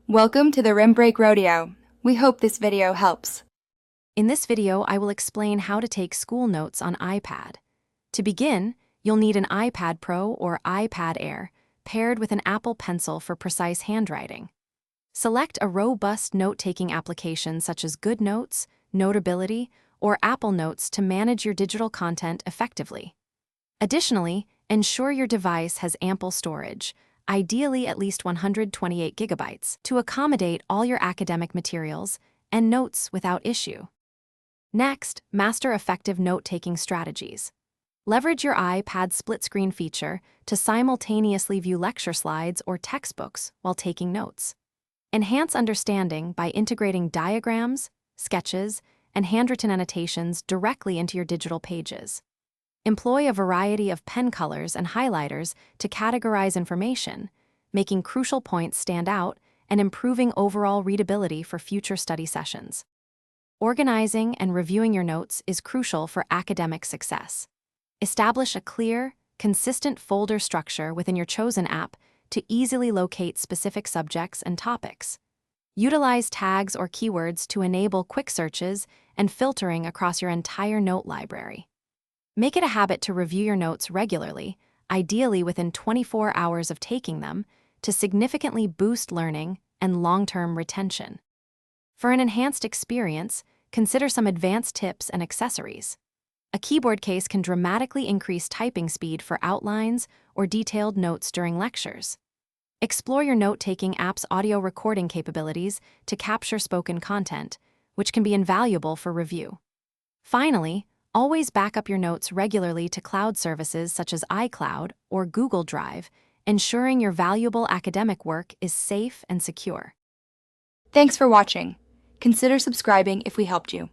Welcome to the Rim Break Rodeo. We hope this video helps. In this video, I will explain how to take school notes on iPad. To begin, you'll need an iPad Pro or iPad Air, paired with an Apple Pencil for precise handwriting. Select a robust note-taking application such as GoodNotes, Notability, or Apple Notes to manage your digital content effectively. Additionally, ensure your device has ample storage, ideally at least 128 gigabytes, to accommodate all your academic materials and notes without issue. Next, master effective note-taking strategies. Leverage your iPad split-screen feature to simultaneously view lecture slides or textbooks while taking notes. Enhance understanding by integrating diagrams, sketches, and handwritten annotations directly into your digital pages. Employ a variety of pen colors and highlighters to categorize information, making crucial points stand out and improving overall readability for future study sessions. Organizing and reviewing your notes is crucial for academic success. Establish a clear, consistent folder structure within your chosen app to easily locate specific subjects and topics. Utilize tags or keywords to enable quick searches and filtering across your entire note library. Make it a habit to review your notes regularly, ideally within 24 hours of taking them, to significantly boost learning and long-term retention. For an enhanced experience, consider some advanced tips and accessories. A keyboard case can dramatically increase typing speed for outlines or detailed notes during lectures. Explore your note-taking app's audio recording capabilities to capture spoken content, which can be invaluable for review. Finally, always back up your notes regularly to cloud services such as iCloud or Google Drive, ensuring your valuable academic work is safe and secure. Thanks for watching. Consider subscribing if we helped you.